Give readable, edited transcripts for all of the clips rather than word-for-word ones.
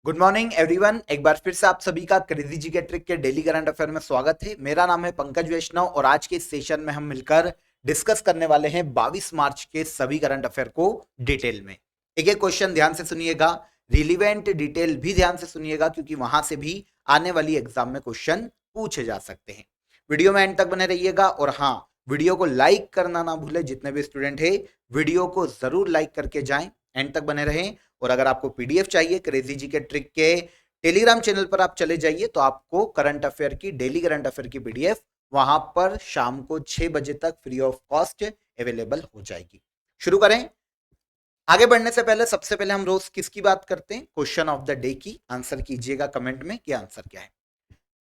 Good morning everyone. एक बार फिर से आप सभी का क्रेजी जी के ट्रिक के डेली करंट अफेयर में स्वागत है। मेरा नाम है पंकज वैष्णव और आज के इस सेशन में हम मिलकर डिस्कस करने वाले हैं 22 मार्च के सभी करंट अफेयर को डिटेल में। एक एक क्वेश्चन ध्यान से सुनिएगा, रिलीवेंट डिटेल भी ध्यान से सुनिएगा क्योंकि वहां से भी आने वाली एग्जाम में क्वेश्चन पूछे जा सकते हैं। वीडियो में एंड तक बने रहिएगा और हाँ, वीडियो को लाइक करना ना भूले। जितने भी स्टूडेंट है वीडियो को जरूर लाइक करके जाएं, एंड तक बने रहें। और अगर आपको पीडीएफ चाहिए क्रेजी जी के ट्रिक के टेलीग्राम चैनल पर आप चले जाइए तो आपको करंट अफेयर की डेली करंट अफेयर की पीडीएफ वहां पर शाम को 6 बजे तक फ्री ऑफ कॉस्ट अवेलेबल हो जाएगी। शुरू करें। आगे बढ़ने से पहले सबसे पहले हम रोज किसकी बात करते हैं? क्वेश्चन ऑफ द डे की। आंसर कीजिएगा कमेंट में कि आंसर क्या है।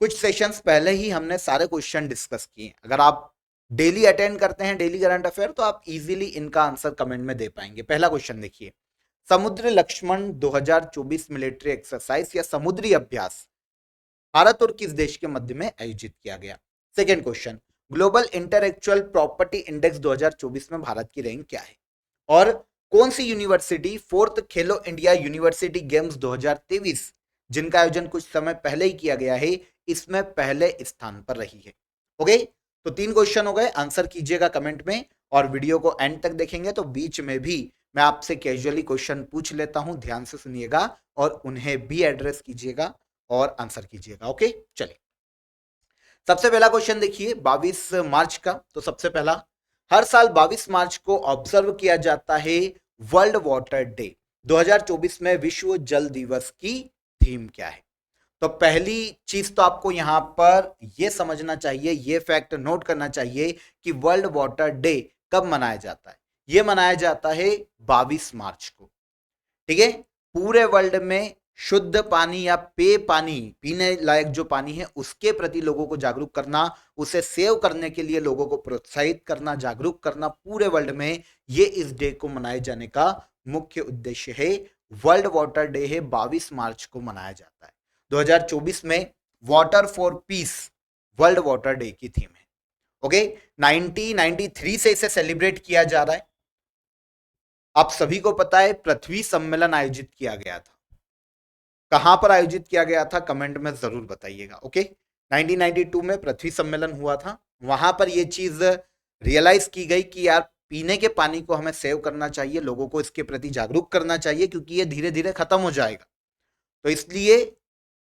कुछ सेशंस पहले ही हमने सारे क्वेश्चन डिस्कस किए। अगर आप डेली अटेंड करते हैं डेली करंट अफेयर तो आप इजीली इनका आंसर कमेंट में दे पाएंगे। पहला क्वेश्चन देखिए, समुद्र लक्ष्मण 2024 मिलिट्री एक्सरसाइज या समुद्री अभ्यास भारत और किस देश के मध्य में आयोजित किया गया? Second question, global intellectual property index 2024 में भारत की रैंक क्या है? और कौन सी यूनिवर्सिटी फोर्थ खेलो इंडिया यूनिवर्सिटी गेम्स 2023 जिनका आयोजन कुछ समय पहले ही किया गया है, इसमें पहले स्थान पर रही है? ओके, तो 3 क्वेश्चन हो गए। आंसर कीजिएगा कमेंट में और वीडियो को एंड तक देखेंगे तो बीच में भी मैं आपसे कैजुअली क्वेश्चन पूछ लेता हूं, ध्यान से सुनिएगा और उन्हें भी एड्रेस कीजिएगा और आंसर कीजिएगा। ओके, चलिए सबसे पहला क्वेश्चन देखिए 22 मार्च का। तो सबसे पहला, हर साल 22 मार्च को ऑब्जर्व किया जाता है वर्ल्ड वाटर डे। 2024 में विश्व जल दिवस की थीम क्या है? तो पहली चीज तो आपको यहां पर यह समझना चाहिए, यह फैक्ट नोट करना चाहिए कि वर्ल्ड वाटर डे कब मनाया जाता है। यह मनाया जाता है 22 मार्च को। ठीक है, पूरे वर्ल्ड में शुद्ध पानी या पेय पानी, पीने लायक जो पानी है उसके प्रति लोगों को जागरूक करना, उसे सेव करने के लिए लोगों को प्रोत्साहित करना, जागरूक करना पूरे वर्ल्ड में, ये इस डे को मनाए जाने का मुख्य उद्देश्य है। वर्ल्ड वाटर डे है, 22 मार्च को मनाया जाता है। 2024 में water for piece world water day की थीम है। ओके, 1993 से इसे सेलिब्रेट किया जा रहा है। आप सभी को पता है पृथ्वी सम्मेलन आयोजित किया गया था। कहां पर आयोजित किया गया था कमेंट में जरूर बताइएगा। ओके, 1992 में पृथ्वी सम्मेलन हुआ था। वहां पर यह चीज रियलाइज की गई कि यार पीने के पानी को हमें सेव करना चाहिए, लोगों को इसके प्रति जागरूक करना चाहिए क्योंकि ये धीरे धीरे खत्म हो जाएगा। तो इसलिए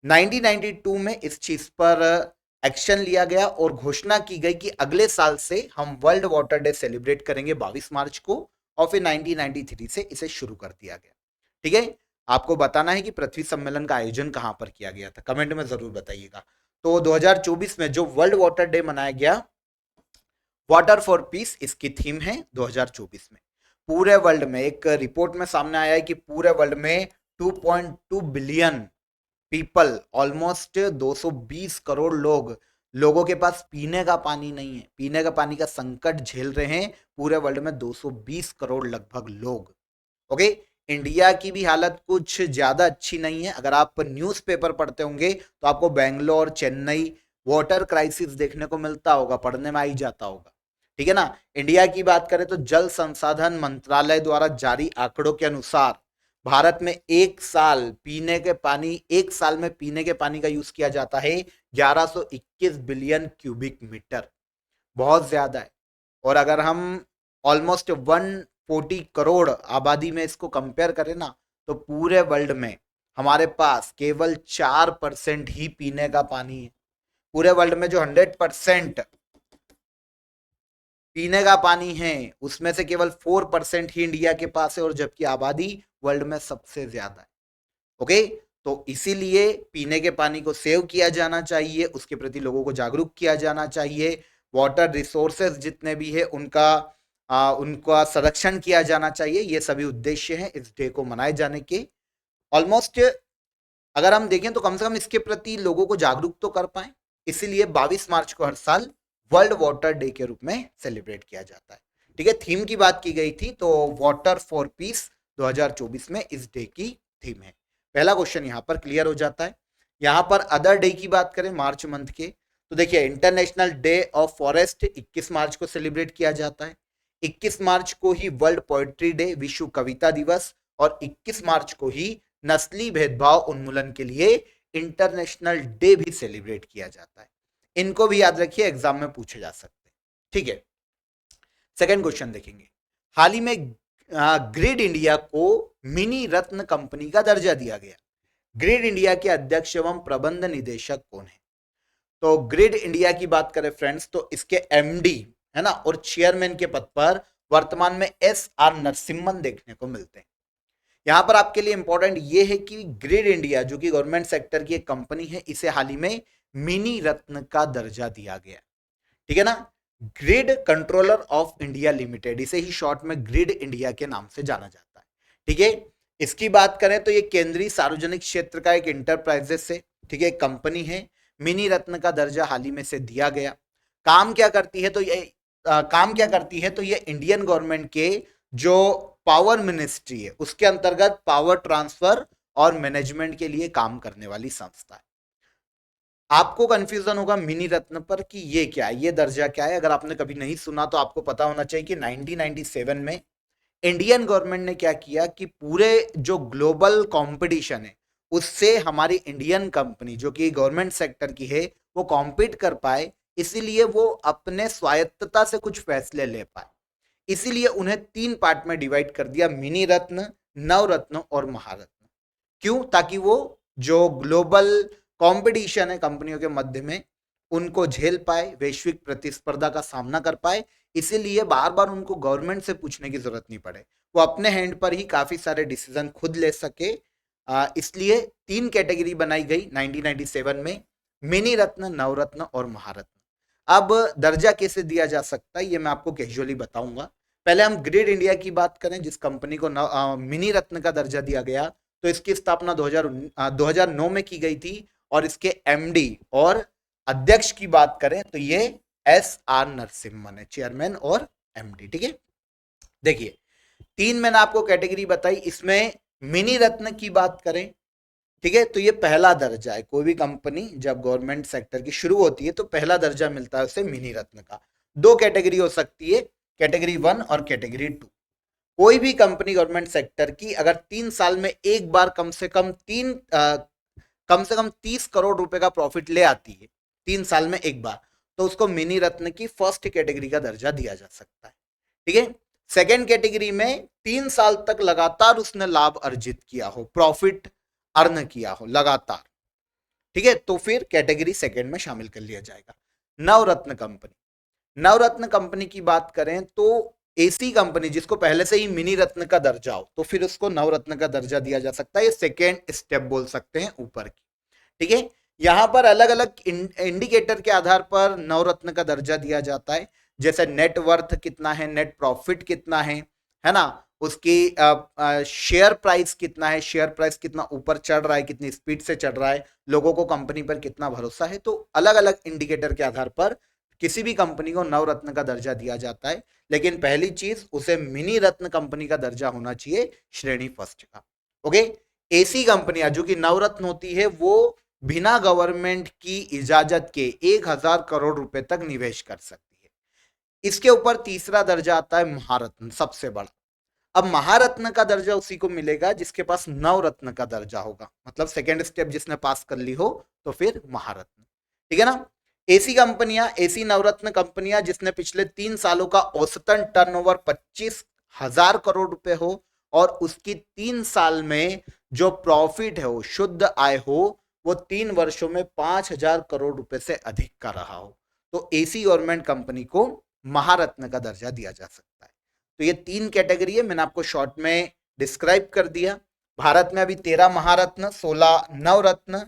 1992 में इस चीज पर एक्शन लिया गया और घोषणा की गई कि अगले साल से हम वर्ल्ड वाटर डे सेलिब्रेट करेंगे 22 मार्च को, और फिर 1993 से इसे शुरू कर दिया गया। ठीक है, आपको बताना है कि पृथ्वी सम्मेलन का आयोजन कहां पर किया गया था, कमेंट में जरूर बताइएगा। तो 2024 में जो वर्ल्ड वाटर डे मनाया गया, वाटर फॉर पीस इसकी थीम है 2024 में। पूरे वर्ल्ड में एक रिपोर्ट में सामने आया है कि पूरे वर्ल्ड में 2.2 बिलियन पीपल, ऑलमोस्ट 220 करोड़ लोगों के पास पीने का पानी नहीं है, पीने का पानी का संकट झेल रहे हैं पूरे वर्ल्ड में 220 करोड़ लगभग लोग। ओके, इंडिया की भी हालत कुछ ज्यादा अच्छी नहीं है। अगर आप न्यूज़पेपर पढ़ते होंगे तो आपको बेंगलोर, चेन्नई वाटर क्राइसिस देखने को मिलता होगा, पढ़ने में आई जाता होगा। ठीक है ना। इंडिया की बात करें तो जल संसाधन मंत्रालय द्वारा जारी आंकड़ों के अनुसार भारत में एक साल में पीने के पानी का यूज किया जाता है 1121 बिलियन क्यूबिक मीटर, बहुत ज्यादा है। और अगर हम ऑलमोस्ट 140 करोड़ आबादी में इसको कंपेयर करें ना, तो पूरे वर्ल्ड में हमारे पास केवल 4% ही पीने का पानी है। पूरे वर्ल्ड में जो 100% पीने का पानी है उसमें से केवल 4% ही इंडिया के पास है, और जबकि आबादी वर्ल्ड में सबसे ज्यादा है। ओके, तो इसीलिए पीने के पानी को सेव किया जाना चाहिए, उसके प्रति लोगों को जागरूक किया जाना चाहिए। वाटर रिसोर्सेज जितने भी है उनका संरक्षण किया जाना चाहिए। ये सभी उद्देश्य हैं इस डे को मनाए जाने के। ऑलमोस्ट अगर हम देखें तो कम से कम इसके प्रति लोगों को जागरूक तो कर पाए, इसीलिए 22 मार्च को हर साल वर्ल्ड वाटर डे के रूप में सेलिब्रेट किया जाता है। ठीक है, थीम की बात की गई थी तो वाटर फॉर पीस 2024 में इस डे की थीम है। पहला क्वेश्चन यहां पर क्लियर हो जाता है। यहां पर अदर डे की बात करें मार्च मंथ के, तो देखिए इंटरनेशनल डे ऑफ फॉरेस्ट 21 मार्च को सेलिब्रेट किया जाता है। 21 मार्च को ही वर्ल्ड पोएट्री डे, विश्व कविता दिवस, और 21 मार्च को ही नस्ली भेदभाव उन्मूलन के लिए इंटरनेशनल डे भी सेलिब्रेट किया जाता है। इनको भी याद रखिए, एग्जाम में पूछे जा सकते हैं। ठीक है, सेकंड क्वेश्चन देखेंगे। हाल ही में ग्रिड इंडिया को मिनी रत्न कंपनी का दर्जा दिया गया। ग्रिड इंडिया के अध्यक्ष एवं प्रबंध निदेशक कौन है? तो ग्रिड इंडिया की बात करें फ्रेंड्स, तो इसके एमडी है ना और चेयरमैन के पद पर वर्तमान में एस आर नरसिम्हन देखने को मिलते हैं। यहां पर आपके लिए इंपॉर्टेंट ये है कि ग्रिड इंडिया जो कि गवर्नमेंट सेक्टर की एक कंपनी है, इसे हाल ही में मिनी रत्न का दर्जा दिया गया। ठीक है ना, grid controller of India limited, इसे ही शॉर्ट में ग्रिड इंडिया के नाम से जाना जाता है। ठीक है, इसकी बात करें तो ये केंद्रीय सार्वजनिक क्षेत्र का एक इंटरप्राइजेस है। ठीक है, कंपनी है। मिनी रत्न का दर्जा हाल ही में से दिया गया। काम क्या करती है? तो ये इंडियन गवर्नमेंट के जो पावर मिनिस्ट्री है उसके अंतर्गत पावर ट्रांसफर और मैनेजमेंट के लिए काम करने वाली संस्था है। आपको कंफ्यूजन होगा मिनी रत्न पर कि ये क्या है, ये दर्जा क्या है। अगर आपने कभी नहीं सुना तो आपको पता होना चाहिए कि 1997 में इंडियन गवर्नमेंट ने क्या किया कि पूरे जो ग्लोबल कंपटीशन है उससे हमारी इंडियन कंपनी जो कि गवर्नमेंट सेक्टर की है वो कॉम्पीट कर पाए, इसीलिए वो अपने स्वायत्तता से कुछ फैसले ले पाए। इसीलिए उन्हें 3 पार्ट में डिवाइड कर दिया, मिनी रत्न, नवरत्न और महारत्न। क्यों? ताकि वो जो ग्लोबल कंपटीशन है कंपनियों के मध्य में उनको झेल पाए, वैश्विक प्रतिस्पर्धा का सामना कर पाए। इसीलिए बार बार उनको गवर्नमेंट से पूछने की जरूरत नहीं पड़े, वो अपने हैंड पर ही काफी सारे डिसीजन खुद ले सके। इसलिए 3 कैटेगरी बनाई गई 1997 में, मिनी रत्न, नवरत्न और महारत्न। अब दर्जा कैसे दिया जा सकता है ये मैं आपको कैजुअली बताऊंगा। पहले हम ग्रिड इंडिया की बात करें, जिस कंपनी को मिनी रत्न का दर्जा दिया गया, तो इसकी स्थापना 2009 में की गई थी और इसके एमडी और अध्यक्ष की बात करें तो ये एस आर नरसिम्हन है, चेयरमैन और एमडी। ठीक है, देखिए 3 मैंने आपको कैटेगरी बताई, इसमें मिनी रत्न की बात करें, ठीक है, तो ये पहला दर्जा है। कोई भी कंपनी जब गवर्नमेंट सेक्टर की शुरू होती है तो पहला दर्जा मिलता है उसे मिनी रत्न का। 2 कैटेगरी हो सकती है, कैटेगरी 1 और कैटेगरी 2। कोई भी कंपनी गवर्नमेंट सेक्टर की अगर 3 साल में एक बार कम से कम 30 करोड़ रुपए का प्रॉफिट ले आती है 3 साल में एक बार, तो उसको मिनी रत्न की फर्स्ट कैटेगरी का दर्जा दिया जा सकता है। ठीक है, सेकेंड कैटेगरी में 3 साल तक लगातार उसने लाभ अर्जित किया हो, प्रॉफिट अर्न किया हो लगातार, ठीक है, तो फिर कैटेगरी सेकंड में शामिल कर लिया जाएगा। नवरत्न कंपनी, नवरत्न कंपनी की बात करें तो ऐसी कंपनी जिसको पहले से ही मिनी रत्न का दर्जा हो तो फिर उसको नवरत्न का दर्जा दिया जा सकता है। ये सेकेंड स्टेप बोल सकते हैं ऊपर की। ठीक है, यहां पर अलग अलग इंडिकेटर के आधार पर नवरत्न का दर्जा दिया जाता है, जैसे नेट वर्थ कितना है, नेट प्रॉफिट कितना है ना, उसकी शेयर प्राइस कितना है, शेयर प्राइस कितना ऊपर चढ़ रहा है, कितनी स्पीड से चढ़ रहा है, लोगों को कंपनी पर कितना भरोसा है। तो अलग अलग इंडिकेटर के आधार पर किसी भी कंपनी को नवरत्न का दर्जा दिया जाता है, लेकिन पहली चीज उसे मिनी रत्न कंपनी का दर्जा होना चाहिए, श्रेणी फर्स्ट का। ओके, ऐसी कंपनियां जो कि नवरत्न होती है वो बिना गवर्नमेंट की इजाजत के 1000 करोड़ रुपए तक निवेश कर सकती है। इसके ऊपर तीसरा दर्जा आता है महारत्न, सबसे बड़ा। अब महारत्न का दर्जा उसी को मिलेगा जिसके पास नवरत्न का दर्जा होगा, मतलब सेकेंड स्टेप जिसने पास कर ली हो तो फिर महारत्न। ठीक है ना, ऐसी कंपनियां, ऐसी नवरत्न कंपनियां जिसने पिछले 3 सालों का औसतन टर्नओवर 25,000 करोड़ रुपए हो और उसकी 3 साल में जो प्रॉफिट है, वो शुद्ध आय हो, वो 3 वर्षों में 5,000 करोड़ रुपए से अधिक का रहा हो, तो ऐसी गवर्नमेंट कंपनी को महारत्न का दर्जा दिया जा सकता है। तो ये 3 कैटेगरी है, मैंने आपको शॉर्ट में डिस्क्राइब कर दिया। भारत में अभी 13 महारत्न, 16 नवरत्न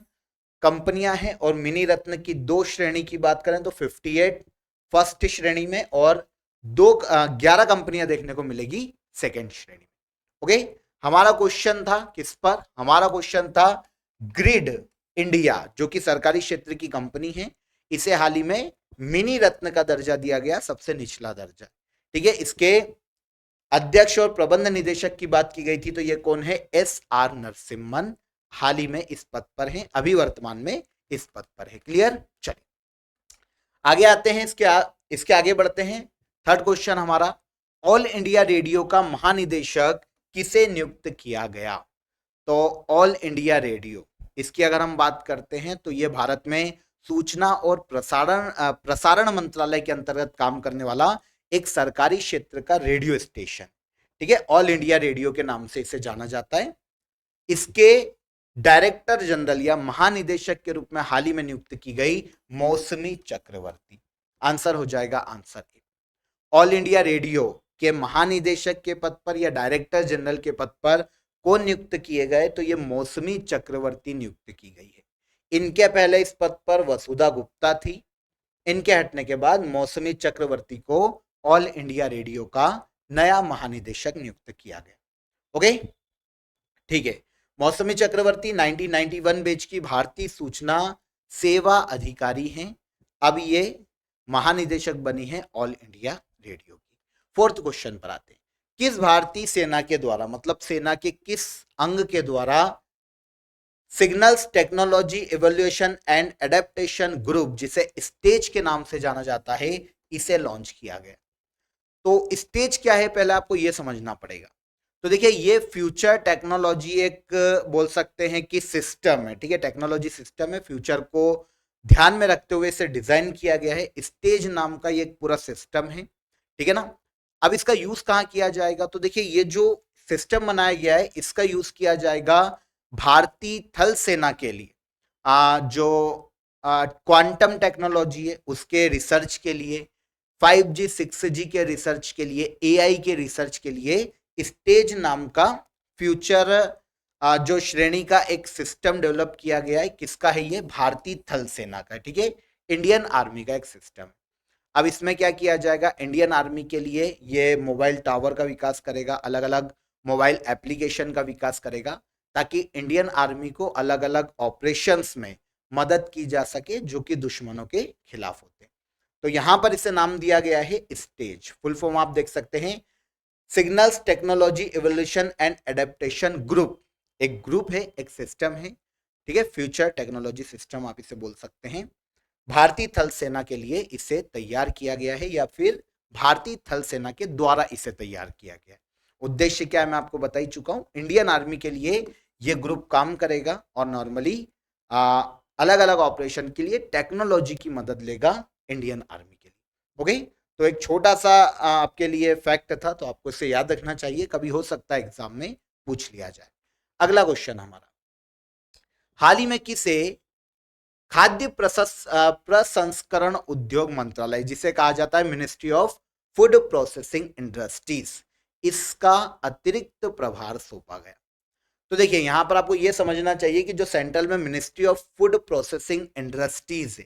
कंपनियां हैं और मिनी रत्न की 2 श्रेणी की बात करें तो 58 फर्स्ट श्रेणी में और 11 कंपनियां देखने को मिलेगी सेकेंड श्रेणी में। ओके, हमारा क्वेश्चन था किस पर? हमारा क्वेश्चन था ग्रिड इंडिया जो कि सरकारी क्षेत्र की कंपनी है, इसे हाल ही में मिनी रत्न का दर्जा दिया गया, सबसे निचला दर्जा। ठीक है, इसके अध्यक्ष और प्रबंध निदेशक की बात की गई थी तो ये कौन है? एस आर नरसिम्हन हाल ही में इस पद पर हैं, अभी वर्तमान में इस पद पर है। क्लियर? चलिए आगे आते हैं, इसके आगे बढ़ते हैं। थर्ड क्वेश्चन हमारा, ऑल इंडिया रेडियो का महानिदेशक किसे नियुक्त किया गया? तो ऑल इंडिया रेडियो, इसकी अगर हम बात करते हैं तो ये भारत में सूचना और प्रसारण मंत्रालय के अंतर्गत काम करने वाला एक सरकारी क्षेत्र का रेडियो स्टेशन, ठीक है। ऑल इंडिया रेडियो के नाम से इसे जाना जाता है। इसके डायरेक्टर जनरल या महानिदेशक के रूप में हाल ही में नियुक्त की गई मौसमी चक्रवर्ती। आंसर हो जाएगा answer A. All India radio के महानिदेशक के पद पर या डायरेक्टर जनरल के पद पर कौन नियुक्त किए गए, तो ये मौसमी चक्रवर्ती नियुक्त की गई है। इनके पहले इस पद पर वसुधा गुप्ता थी। इनके हटने के बाद मौसमी चक्रवर्ती को ऑल इंडिया रेडियो का नया महानिदेशक नियुक्त किया गया। ओके, ठीक है। मौसमी चक्रवर्ती 1991 बैच की भारतीय सूचना सेवा अधिकारी हैं। अब ये महानिदेशक बनी है ऑल इंडिया रेडियो की। फोर्थ क्वेश्चन पर आते हैं। किस भारतीय सेना के द्वारा, मतलब सेना के किस अंग के द्वारा signals technology evolution and adaptation group, जिसे स्टेज के नाम से जाना जाता है, इसे लॉन्च किया गया। तो स्टेज क्या है पहले आपको यह समझना पड़ेगा। तो देखिए, ये फ्यूचर टेक्नोलॉजी एक बोल सकते हैं कि सिस्टम है, ठीक है। टेक्नोलॉजी सिस्टम है, फ्यूचर को ध्यान में रखते हुए इसे डिजाइन किया गया है। स्टेज नाम का ये एक पूरा सिस्टम है, ठीक है ना। अब इसका यूज कहां किया जाएगा, तो देखिए ये जो सिस्टम बनाया गया है इसका यूज किया जाएगा भारतीय थल सेना के लिए। जो क्वांटम टेक्नोलॉजी है उसके रिसर्च के लिए, 5G 6G के रिसर्च के लिए, AI के रिसर्च के लिए स्टेज नाम का फ्यूचर जो श्रेणी का एक सिस्टम डेवलप किया गया है। किसका है ये, भारतीय थल सेना का, ठीक है, इंडियन आर्मी का एक सिस्टम। अब इसमें क्या किया जाएगा, इंडियन आर्मी के लिए ये मोबाइल टावर का विकास करेगा, अलग अलग मोबाइल एप्लीकेशन का विकास करेगा, ताकि इंडियन आर्मी को अलग अलग ऑपरेशंस में मदद की जा सके जो कि दुश्मनों के खिलाफ होते हैं। तो यहां पर इसे नाम दिया गया है स्टेज। फुल फॉर्म आप देख सकते हैं, signals technology evolution and adaptation group. एक ग्रुप है, एक सिस्टम है, ठीक है, फ्यूचर टेक्नोलॉजी सिस्टम आप इसे बोल सकते हैं। भारतीय थल सेना के लिए इसे तैयार किया गया है, या फिर भारतीय थल सेना के द्वारा इसे तैयार किया गया है। उद्देश्य क्या है मैं आपको बता ही चुका हूं। इंडियन आर्मी के लिए यह ग्रुप काम करेगा और नॉर्मली अलग अलग ऑपरेशन के लिए टेक्नोलॉजी की मदद लेगा इंडियन आर्मी के लिए। ओके, तो एक छोटा सा आपके लिए फैक्ट था, तो आपको इसे याद रखना चाहिए, कभी हो सकता है एग्जाम में पूछ लिया जाए। अगला क्वेश्चन हमारा, हाल ही में किसे खाद्य प्रसंस्करण उद्योग मंत्रालय, जिसे कहा जाता है ministry of food processing industries, इसका अतिरिक्त प्रभार सौंपा गया। तो देखिए यहां पर आपको यह समझना चाहिए कि जो सेंट्रल में ministry of food processing industries है,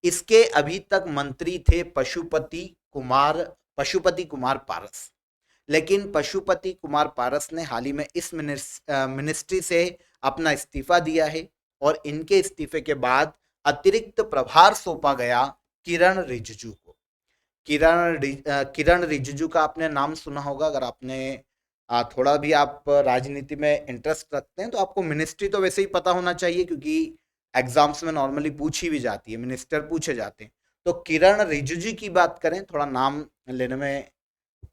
इसके अभी तक मंत्री थे पशुपति कुमार पारस। लेकिन पशुपति कुमार पारस ने हाल ही में इस मिनिस्ट्री से अपना इस्तीफा दिया है, और इनके इस्तीफे के बाद अतिरिक्त प्रभार सौंपा गया किरण रिजिजू को। किरण रिजिजू का आपने नाम सुना होगा। अगर आपने थोड़ा भी आप राजनीति में इंटरेस्ट रखते हैं तो आपको मिनिस्ट्री तो वैसे ही पता होना चाहिए, क्योंकि एग्जाम्स में नॉर्मली पूछी भी जाती है, मिनिस्टर पूछे जाते हैं। तो किरण रिजिजू की बात करें, थोड़ा नाम लेने में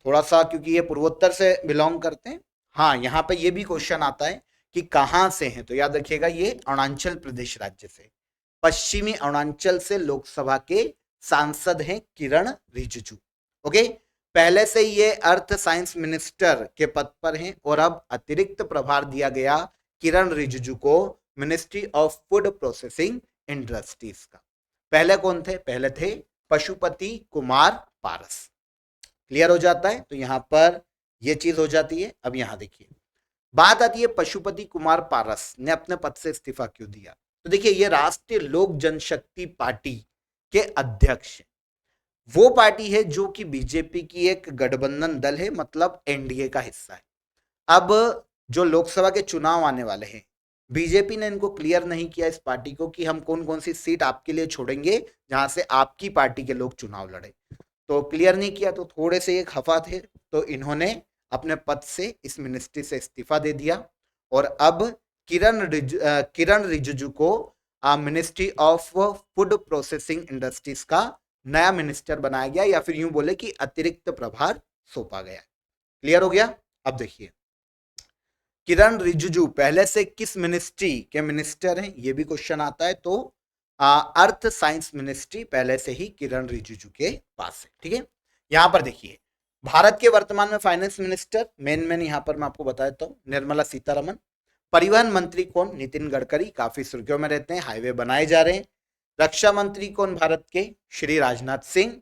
थोड़ा सा, क्योंकि ये पूर्वोत्तर से बिलोंग करते हैं। हाँ, यहाँ पे ये भी क्वेश्चन आता है कि कहाँ से हैं, तो याद रखिएगा ये अरुणाचल प्रदेश राज्य से, पश्चिमी अरुणाचल से लोकसभा के सांसद हैं किरण रिजिजू। ओके, पहले से ये अर्थ साइंस मिनिस्टर के पद पर हैं, और अब अतिरिक्त प्रभार दिया गया किरण रिजिजू को ministry of food processing industries का। पहले कौन थे, पहले थे पशुपति कुमार पारस। क्लियर हो जाता है, तो यहां पर यह चीज हो जाती है। अब यहां देखिए बात आती है पशुपति कुमार पारस ने अपने पद से इस्तीफा क्यों दिया। तो देखिए ये राष्ट्रीय लोक जनशक्ति पार्टी के अध्यक्ष, वो पार्टी है जो कि बीजेपी की एक गठबंधन दल है, मतलब एनडीए का हिस्सा है। अब जो लोकसभा के चुनाव आने वाले हैं, बीजेपी ने इनको क्लियर नहीं किया इस पार्टी को कि हम कौन कौन सी सीट आपके लिए छोड़ेंगे जहां से आपकी पार्टी के लोग चुनाव लड़े। तो क्लियर नहीं किया, तो थोड़े से ये खफा थे, तो इन्होंने अपने पद से इस मिनिस्ट्री से इस्तीफा दे दिया, और अब किरण रिजिजू को ministry of food processing industries का नया मिनिस्टर बनाया गया, या फिर यूं बोले कि अतिरिक्त प्रभार सौंपा गया। क्लियर हो गया। अब देखिए किरण रिजिजू पहले से किस मिनिस्ट्री के मिनिस्टर हैं, ये भी क्वेश्चन आता है। तो अर्थ साइंस मिनिस्ट्री पहले से ही किरण रिजिजू के पास है। ठीक है, यहां पर देखिए भारत के वर्तमान में फाइनेंस मिनिस्टर मेन यहां पर मैं आपको बता देता हूं, निर्मला सीतारमन। परिवहन मंत्री कौन, नितिन गडकरी, काफी सुर्खियों में रहते हैं, हाईवे बनाए जा रहे हैं। रक्षा मंत्री कौन भारत के, श्री राजनाथ सिंह।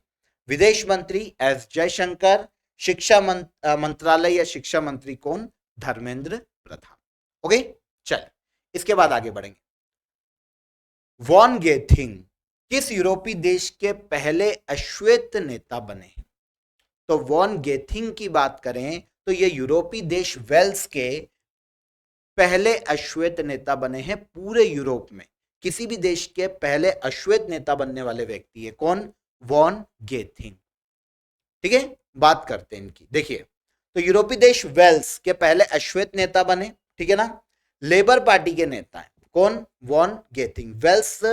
विदेश मंत्री एस जयशंकर। शिक्षा मंत्रालय या शिक्षा मंत्री कौन, धर्मेंद्र प्रधान। ओके, चल इसके बाद आगे बढ़ेंगे। वॉन गेथिंग किस यूरोपीय देश के पहले अश्वेत नेता बने? तो वॉन गेथिंग की बात करें तो ये यूरोपीय देश वेल्स के पहले अश्वेत नेता बने हैं पूरे यूरोप में। किसी भी देश के पहले अश्वेत नेता बनने वाले व्यक्ति है कौन, वॉन गेथिंग। ठीक है, बात करते हैं इनकी। देखिए तो यूरोपीय देश वेल्स के पहले अश्वेत नेता बने, ठीक है ना। लेबर पार्टी के नेता है कौन, वॉन गेथिंग। वेल्स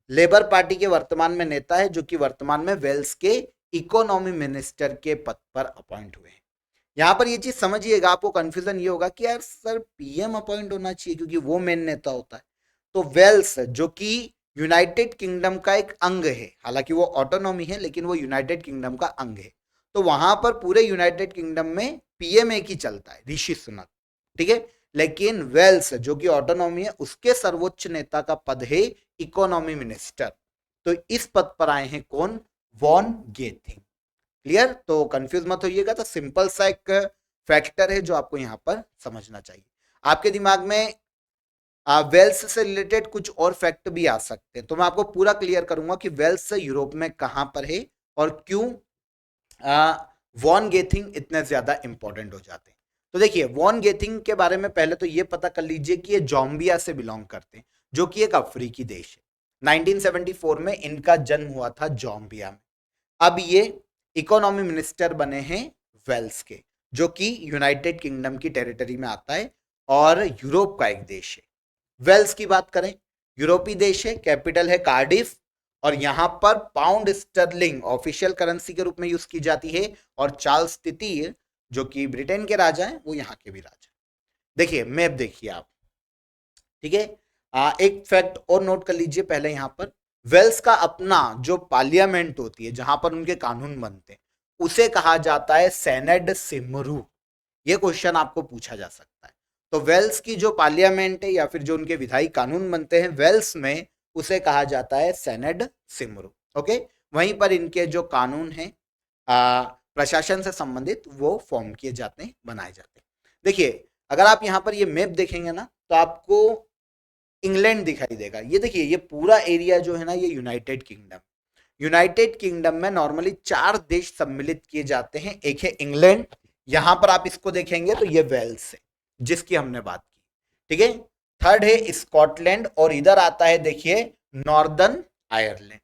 लेबर पार्टी के वर्तमान में नेता है, जो कि वर्तमान में वेल्स के इकोनॉमी मिनिस्टर के पद पर अपॉइंट हुए हैं। यहां पर ये चीज समझिएगा, आपको कंफ्यूजन ये होगा कि यार सर पीएम अपॉइंट होना चाहिए क्योंकि वो मेन नेता होता है। तो वेल्स जो कि यूनाइटेड किंगडम का एक अंग है, हालांकि वो ऑटोनॉमी है लेकिन वो यूनाइटेड किंगडम का अंग है, तो वहां पर पूरे यूनाइटेड किंगडम में पीएम एक ही चलता है, ऋषि सुनक। ठीक है, लेकिन वेल्स जो कि ऑटोनॉमी है उसके सर्वोच्च नेता का पद है इकोनॉमी मिनिस्टर। तो इस पद पर आए हैं कौन, वॉन गेथिंग। क्लियर, तो कंफ्यूज मत होइएगा। तो सिंपल सा एक फैक्टर है जो आपको यहां पर समझना चाहिए। आपके दिमाग में वेल्स से रिलेटेड कुछ और फैक्ट भी आ सकते हैं, तो मैं आपको पूरा क्लियर करूंगा कि वेल्स यूरोप में कहां पर है और क्यों वॉन गेथिंग इतने ज्यादा इंपॉर्टेंट हो जाते हैं। तो देखिए वॉन गेथिंग के बारे में पहले तो ये पता कर लीजिए कि ये जॉम्बिया से बिलोंग करते हैं, जो कि एक अफ्रीकी देश है। 1974 में इनका जन्म हुआ था जॉम्बिया में। अब ये इकोनॉमी मिनिस्टर बने हैं वेल्स के, जो कि यूनाइटेड किंगडम की टेरिटरी में आता है और यूरोप का एक देश है। वेल्स की बात करें, यूरोपीय देश है, कैपिटल है कार्डिफ, और यहां पर पाउंड स्टर्लिंग ऑफिशियल करेंसी के रूप में यूज की जाती है, और चार्ल्स तृतीय जो कि ब्रिटेन के राजा हैं वो यहाँ के भी राजा। देखिए मैप देखिए आप, ठीक है। एक फैक्ट और नोट कर लीजिए पहले, यहाँ पर वेल्स का अपना जो पार्लियामेंट होती है जहां पर उनके कानून बनते हैं उसे कहा जाता है सेनेट सिमरू। ये क्वेश्चन आपको पूछा जा सकता है। तो वेल्स की जो पार्लियामेंट है या फिर जो उनके विधायी कानून बनते हैं वेल्स में, उसे कहा जाता है सेनेट सिमरू। ओके, वहीं पर इनके जो कानून हैं प्रशासन से संबंधित वो फॉर्म किए जाते हैं, बनाए जाते हैं। देखिए अगर आप यहाँ पर ये मैप देखेंगे ना तो आपको इंग्लैंड दिखाई देगा। ये देखिए ये पूरा एरिया जो है ना ये यूनाइटेड किंगडम। यूनाइटेड किंगडम में नॉर्मली 4 देश सम्मिलित किए जाते हैं। एक है इंग्लैंड, यहां पर आप इसको देखेंगे तो ये वेल्स है जिसकी हमने बात की, ठीक है। थर्ड है स्कॉटलैंड, और इधर आता है देखिए नॉर्दर्न आयरलैंड।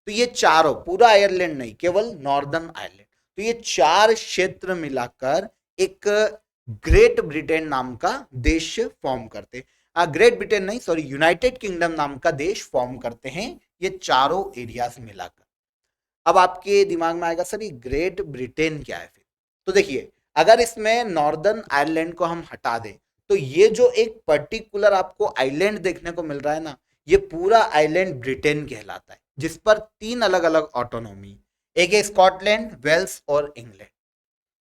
तो ये चारों, पूरा आयरलैंड नहीं, केवल नॉर्दर्न आयरलैंड, तो ये 4 क्षेत्र मिलाकर एक ग्रेट ब्रिटेन नाम का देश फॉर्म करते हैं। ग्रेट ब्रिटेन नहीं, सॉरी, यूनाइटेड किंगडम नाम का देश फॉर्म करते हैं ये चारों एरियाज मिलाकर। अब आपके दिमाग में आएगा सर ये ग्रेट ब्रिटेन क्या है फिर? तो देखिए अगर इसमें नॉर्दर्न आयरलैंड को हम हटा दें तो ये जो एक पर्टिकुलर आपको आइलैंड देखने को मिल रहा है ना, ये पूरा आइलैंड ब्रिटेन कहलाता है, जिस पर 3 अलग अलग ऑटोनॉमी, एक है स्कॉटलैंड, वेल्स और इंग्लैंड।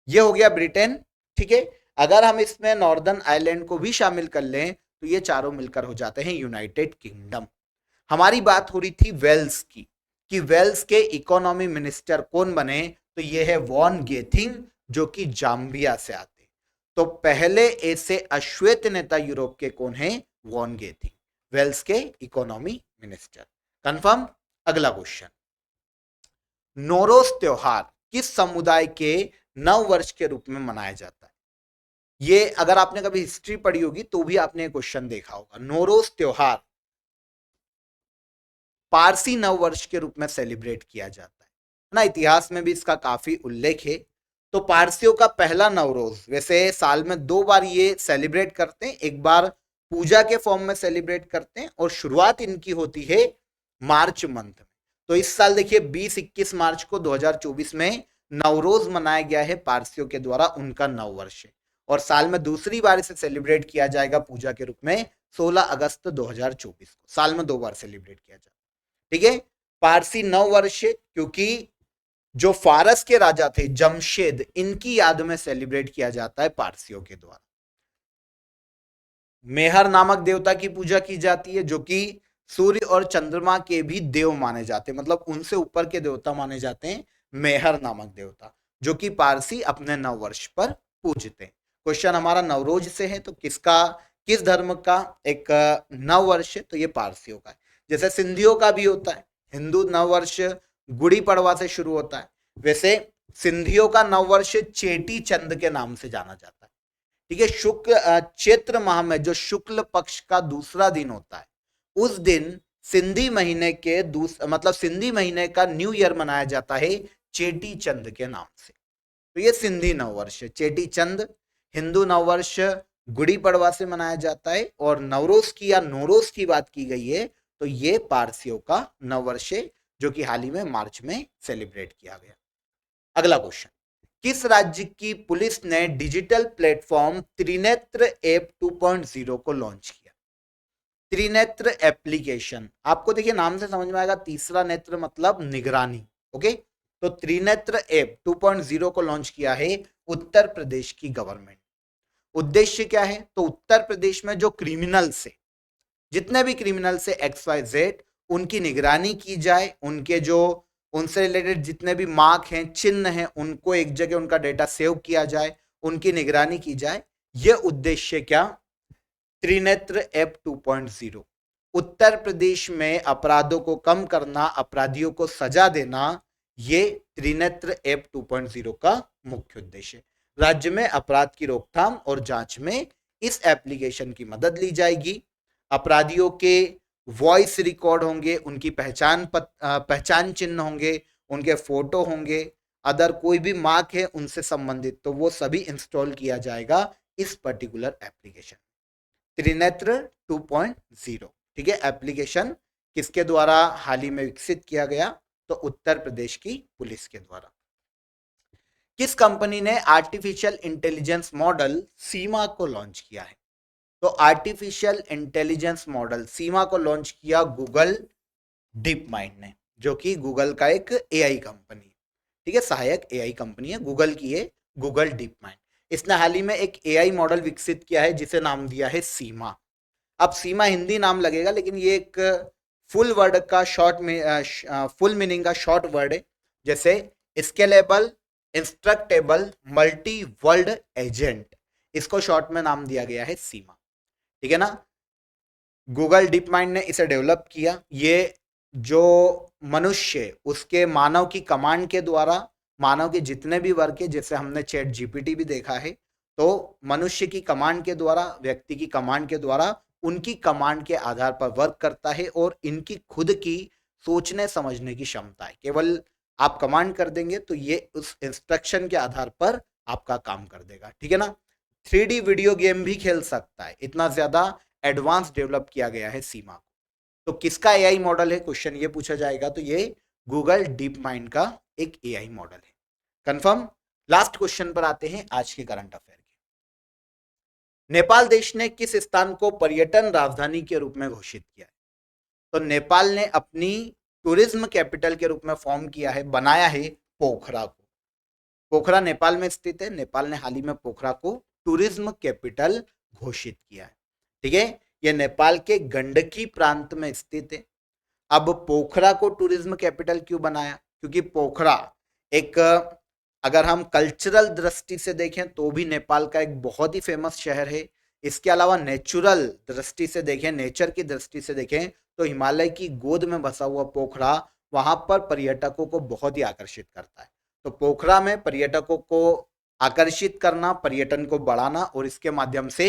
ये हो गया ब्रिटेन, ठीक है। अगर हम इसमें नॉर्दर्न आयरलैंड को भी शामिल कर लें तो ये चारों मिलकर हो जाते हैं यूनाइटेड किंगडम। हमारी बात हो रही थी वेल्स की, कि वेल्स के इकोनॉमी मिनिस्टर कौन बने, तो ये है वॉन गेथिंग जो कि जाम्बिया से आते। तो पहले ऐसे अश्वेत नेता यूरोप के कौन है, वॉन गेथिंग, वेल्स के इकोनॉमी मिनिस्टर। कंफर्म। अगला क्वेश्चन, नोरोज त्योहार किस समुदाय के नव वर्ष के रूप में मनाया जाता है? ये अगर आपने कभी हिस्ट्री पढ़ी होगी तो भी आपने क्वेश्चन देखा होगा। नोरोज त्योहार पारसी नव वर्ष के रूप में सेलिब्रेट किया जाता है ना, इतिहास में भी इसका काफी उल्लेख है। तो पारसियों का पहला नवरोज, वैसे साल में 2 बार ये सेलिब्रेट करते हैं, एक बार पूजा के फॉर्म में सेलिब्रेट करते हैं और शुरुआत इनकी होती है मार्च मंथ में। तो इस साल देखिए 20-21 मार्च को 2024 में नवरोज मनाया गया है पारसियों के द्वारा, उनका नव वर्ष है। और साल में दूसरी बार इसे सेलिब्रेट किया जाएगा पूजा के रूप में 16 अगस्त 2024 को। साल में 2 बार सेलिब्रेट किया जाएगा। ठीक है। पारसी नव वर्ष, क्योंकि जो फारस के राजा थे जमशेद, इनकी याद में सेलिब्रेट किया जाता है पारसियों के द्वारा। मेहर नामक देवता की पूजा की जाती है, जो कि सूर्य और चंद्रमा के भी देव माने जाते हैं, मतलब उनसे ऊपर के देवता माने जाते हैं मेहर नामक देवता, जो कि पारसी अपने नव वर्ष पर पूजते हैं। क्वेश्चन हमारा नवरोज से है, तो किस धर्म का एक नव वर्ष है, तो ये पारसियों का है। जैसे सिंधियों का भी होता है, हिंदू नव वर्ष गुड़ी पड़वा से शुरू होता है, वैसे सिंधियों का नव वर्ष चेटी चंद के नाम से जाना जाता है। ठीक है। चैत्र माह में जो शुक्ल पक्ष का दूसरा दिन होता है, उस दिन सिंधी महीने के मतलब सिंधी महीने का न्यू ईयर मनाया जाता है चेटी चंद के नाम से। तो ये सिंधी नववर्ष है। चेटी चंद हिंदू नववर्ष गुड़ी पड़वा से मनाया जाता है, और नवरोज की या नोरोज की बात की गई है तो ये पारसियों का नववर्ष है, जो कि हाल ही में मार्च में सेलिब्रेट किया गया। अगला क्वेश्चन, किस राज्य की पुलिस ने डिजिटल प्लेटफॉर्म त्रिनेत्र ऐप 2.0 को लॉन्च किया? त्रिनेत्र एप्लीकेशन, आपको देखिए नाम से समझ में आएगा, तीसरा नेत्र मतलब निगरानी। ओके, तो त्रिनेत्र ऐप 2.0 को लॉन्च किया है उत्तर प्रदेश की गवर्नमेंट। उद्देश्य क्या है? तो उत्तर प्रदेश में जो क्रिमिनल्स है, जितने भी क्रिमिनल्स है XYZ, उनकी निगरानी की जाए, उनके जो उनसे रिलेटेड जितने भी मार्क हैं, चिन्ह हैं, उनको एक जगह उनका डेटा सेव किया जाए, उनकी निगरानी की जाए। यह उद्देश्य क्या? त्रिनेत्र ऐप 2.0। उत्तर प्रदेश में अपराधों को कम करना, अपराधियों को सजा देना, ये त्रिनेत्र ऐप 2.0 का मुख्य उद्देश्य है। राज्य में अपराध की रोकथाम और जांच में इस एप्लीकेशन की मदद ली जाएगी। अपराधियों के वॉइस रिकॉर्ड होंगे, उनकी पहचान चिन्ह होंगे, उनके फोटो होंगे, अदर कोई भी मार्क है उनसे संबंधित, तो वो सभी इंस्टॉल किया जाएगा इस पर्टिकुलर एप्लीकेशन त्रिनेत्र 2.0। ठीक है। एप्लीकेशन किसके द्वारा हाल ही में विकसित किया गया? तो उत्तर प्रदेश की पुलिस के द्वारा। किस कंपनी ने आर्टिफिशियल इंटेलिजेंस मॉडल सीमा को लॉन्च किया है? तो आर्टिफिशियल इंटेलिजेंस मॉडल सीमा को लॉन्च किया गूगल डीप माइंड ने, जो कि गूगल का एक एआई कंपनी, ठीक है, सहायक एआई कंपनी है गूगल की, है गूगल डीप माइंड। इसने हाल ही में एक एआई मॉडल विकसित किया है जिसे नाम दिया है सीमा। अब सीमा हिंदी नाम लगेगा, लेकिन ये एक फुल वर्ड का फुल मीनिंग का शॉर्ट वर्ड है, जैसे स्केलेबल इंस्ट्रक्टेबल मल्टी वर्ल्ड एजेंट, इसको शॉर्ट में नाम दिया गया है सीमा। ठीक है ना। गूगल डीप माइंड ने इसे डेवलप किया। ये जो मनुष्य उसके मानव की कमांड के द्वारा, मानव के जितने भी वर्क है, जैसे हमने चैट जीपीटी भी देखा है, तो मनुष्य की कमांड के द्वारा, व्यक्ति की कमांड के द्वारा उनकी कमांड के आधार पर वर्क करता है, और इनकी खुद की सोचने समझने की क्षमता है। केवल आप कमांड कर देंगे तो ये उस इंस्ट्रक्शन के आधार पर आपका काम कर देगा। ठीक है ना। 3D वीडियो गेम भी खेल सकता है, इतना ज्यादा एडवांस डेवलप किया गया है सीमा को। तो किसका एआई मॉडल है, क्वेश्चन ये पूछा जाएगा, तो ये गूगल डीप माइंड का एक एआई मॉडल है। कंफर्म। लास्ट क्वेश्चन पर आते हैं आज के करंट अफेयर के। नेपाल देश ने किस स्थान को पर्यटन राजधानी के रूप में घोषित किया है? तो नेपाल ने अपनी टूरिज्म कैपिटल के रूप में फॉर्म किया है, बनाया है पोखरा को। पोखरा नेपाल में स्थित है। नेपाल ने हाल ही में पोखरा को टूरिज्म कैपिटल घोषित किया है। ठीक है। यह नेपाल के गंडकी प्रांत में स्थित है। अब पोखरा को टूरिज्म कैपिटल क्यों बनाया? क्योंकि पोखरा एक, अगर हम कल्चरल दृष्टि से देखें तो भी नेपाल का एक बहुत ही फेमस शहर है। इसके अलावा नेचुरल दृष्टि से देखें, नेचर की दृष्टि से देखें, तो हिमालय की गोद में बसा हुआ पोखरा वहां पर पर्यटकों को बहुत ही आकर्षित करता है। तो पोखरा में पर्यटकों को आकर्षित करना, पर्यटन को बढ़ाना और इसके माध्यम से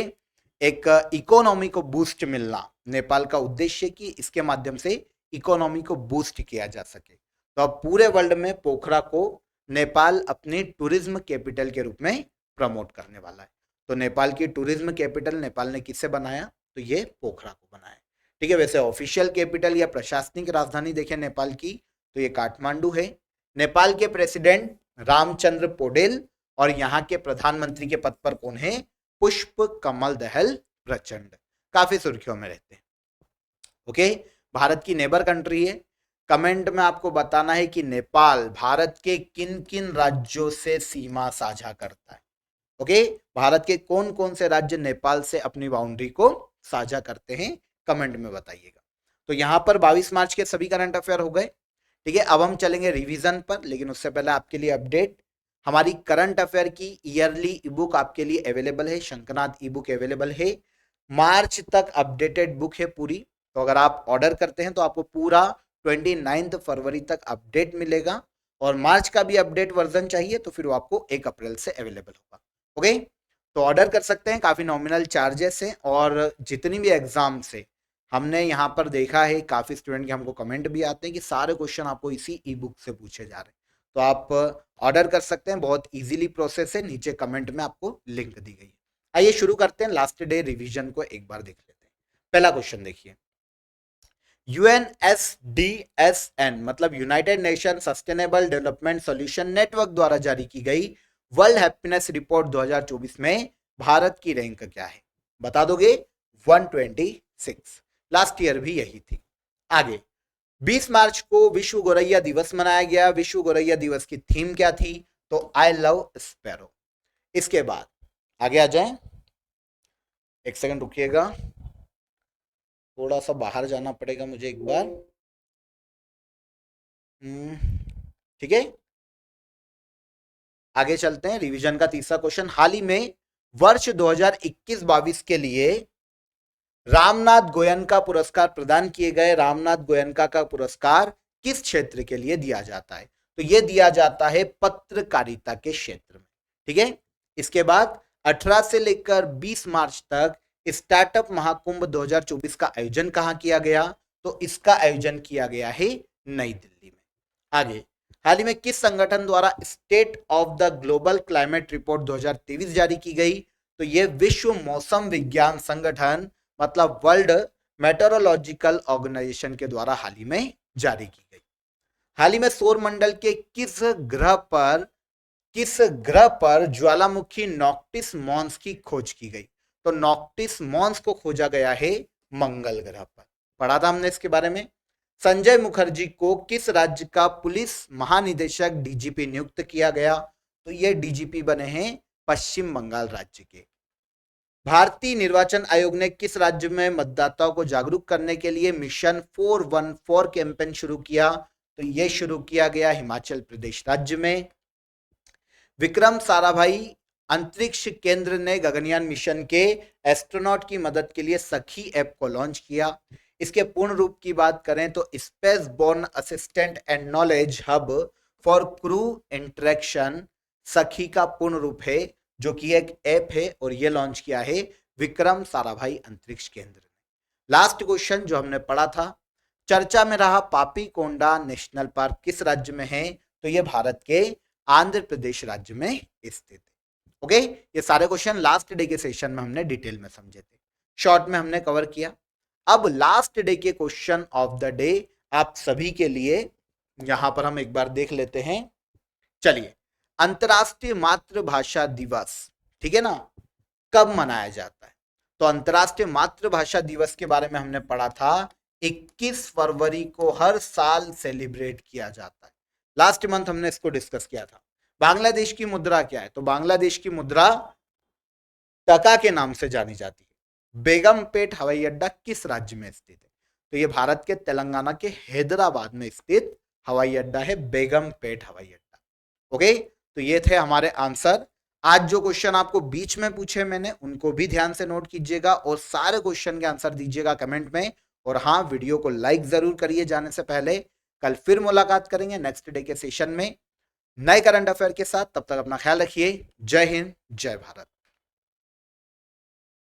एक इकोनॉमी को बूस्ट मिलना नेपाल का उद्देश्य, कि इसके माध्यम से इकोनॉमी को बूस्ट किया जा सके। तो अब पूरे वर्ल्ड में पोखरा को नेपाल अपने टूरिज्म कैपिटल के रूप में प्रमोट करने वाला है। तो नेपाल की टूरिज्म कैपिटल नेपाल ने किससे बनाया? तो ये पोखरा को बनाया। ठीक है। वैसे ऑफिशियल कैपिटल या प्रशासनिक राजधानी देखें नेपाल की, तो ये काठमांडू है। नेपाल के प्रेसिडेंट रामचंद्र पौडेल और यहाँ के प्रधानमंत्री के पद पर कौन है? पुष्प कमल दहल प्रचंड, काफी सुर्खियों में रहते हैं। ओके, भारत की नेबर कंट्री है। कमेंट में आपको बताना है कि नेपाल भारत के किन किन राज्यों से सीमा साझा करता है। ओके, भारत के कौन कौन से राज्य नेपाल से अपनी बाउंड्री को साझा करते हैं, कमेंट में बताइएगा। तो यहां पर 22 मार्च के सभी करंट अफेयर हो गए। ठीक है, अब हम चलेंगे रिवीजन पर, लेकिन उससे पहले आपके लिए अपडेट, हमारी करंट अफेयर की ईयरली ई बुक आपके लिए अवेलेबल है, शंकरनाथ ई बुक अवेलेबल है। मार्च तक अपडेटेड बुक है पूरी, तो अगर आप ऑर्डर करते हैं तो आपको पूरा 29 फरवरी तक अपडेट मिलेगा, और मार्च का भी अपडेट वर्जन चाहिए तो फिर वो आपको 1 अप्रैल से अवेलेबल होगा। ओके, तो ऑर्डर कर सकते हैं, काफी नॉमिनल चार्जेस हैं, और जितनी भी एग्जाम से हमने यहाँ पर देखा है, काफी स्टूडेंट के हमको कमेंट भी आते हैं कि सारे क्वेश्चन आपको इसी ई बुक से पूछे जा रहे हैं, तो आप ऑर्डर कर सकते हैं, बहुत इजीली प्रोसेस है, नीचे कमेंट में आपको लिंक दी गई है। आइए शुरू करते हैं, लास्ट डे रिवीजन को एक बार देख लेते हैं। पहला क्वेश्चन देखिए, UNSDSN मतलब United nation sustainable development solution network द्वारा जारी की गई वर्ल्ड हैप्पीनेस रिपोर्ट 2024 में भारत की रैंक क्या है? बता दोगे? 126। लास्ट ईयर भी यही थी। आगे, 20 मार्च को विश्व गोरैया दिवस मनाया गया। विश्व गोरैया दिवस की थीम क्या थी? तो आई लव स्पैरो। इसके बाद आगे आ जाएं, एक सेकंड रुकिएगा, थोड़ा सा बाहर जाना पड़ेगा मुझे एक बार। ठीक है, आगे चलते हैं। रिवीजन का तीसरा क्वेश्चन, हाल ही में वर्ष 2021-22 के लिए रामनाथ गोयनका पुरस्कार प्रदान किए गए। रामनाथ गोयनका का पुरस्कार किस क्षेत्र के लिए दिया जाता है? तो यह दिया जाता है पत्रकारिता के क्षेत्र में। ठीक है, इसके बाद 18 से लेकर 20 मार्च तक स्टार्टअप महाकुंभ 2024 का आयोजन कहां किया गया? तो इसका आयोजन किया गया है नई दिल्ली में। आगे, हाल ही में किस संगठन द्वारा state of the global climate report 2023 जारी की गई? तो यह विश्व मौसम विज्ञान संगठन मतलब वर्ल्ड मेट्रोलॉजिकल ऑर्गेनाइजेशन के द्वारा हाल ही में जारी की गई। हाल ही में सौर मंडल के किस ग्रह पर ज्वालामुखी नॉक्टिस मॉन्स की खोज की गई? तो नॉक्टिस मॉन्स को खोजा गया है मंगल ग्रह पर, पढ़ा था हमने इसके बारे में। संजय मुखर्जी को किस राज्य का पुलिस महानिदेशक डीजीपी नियुक्त किया गया? तो ये डीजीपी बने हैं पश्चिम बंगाल राज्य के। भारतीय निर्वाचन आयोग ने किस राज्य में मतदाताओं को जागरूक करने के लिए मिशन 414 कैंपेन शुरू किया? तो यह शुरू किया गया हिमाचल प्रदेश राज्य में। विक्रम साराभाई अंतरिक्ष केंद्र ने गगनयान मिशन के एस्ट्रोनॉट की मदद के लिए सखी ऐप को लॉन्च किया। इसके पूर्ण रूप की बात करें तो space born assistant and knowledge hub for crew interaction Sakhi का पूर्ण रूप है, जो कि एक ऐप है, और ये लॉन्च किया है विक्रम साराभाई अंतरिक्ष केंद्र ने। लास्ट क्वेश्चन जो हमने पढ़ा था, चर्चा में रहा पापी कोंडा नेशनल पार्क किस राज्य में है? तो ये भारत के आंध्र प्रदेश राज्य में स्थित है। ओके, ये सारे क्वेश्चन लास्ट डे के सेशन में हमने डिटेल में समझे थे, शॉर्ट में हमने कवर किया। अब लास्ट डे के क्वेश्चन ऑफ द डे आप सभी के लिए यहां पर हम एक बार देख लेते हैं। चलिए, अंतर्राष्ट्रीय मातृभाषा दिवस, ठीक है ना, कब मनाया जाता है? तो अंतर्राष्ट्रीय मातृभाषा दिवस के बारे में हमने पढ़ा था 21 फरवरी को हर साल सेलिब्रेट किया जाता है। लास्ट मंथ हमने इसको डिस्कस किया था। बांग्लादेश की मुद्रा क्या है? तो बांग्लादेश की मुद्रा टका के नाम से जानी जाती है। बेगमपेट हवाई अड्डा किस राज्य में स्थित है? तो यह भारत के तेलंगाना के हैदराबाद में स्थित हवाई अड्डा है, बेगमपेट हवाई अड्डा। ओके, तो ये थे हमारे आंसर। आज जो क्वेश्चन आपको बीच में पूछे मैंने, उनको भी ध्यान से नोट कीजिएगा और सारे क्वेश्चन के आंसर दीजिएगा कमेंट में। और हाँ, वीडियो को लाइक जरूर करिए जाने से पहले। कल फिर मुलाकात करेंगे नेक्स्ट डे के सेशन में नए करंट अफेयर के साथ। तब तक अपना ख्याल रखिए। जय हिंद, जय भारत।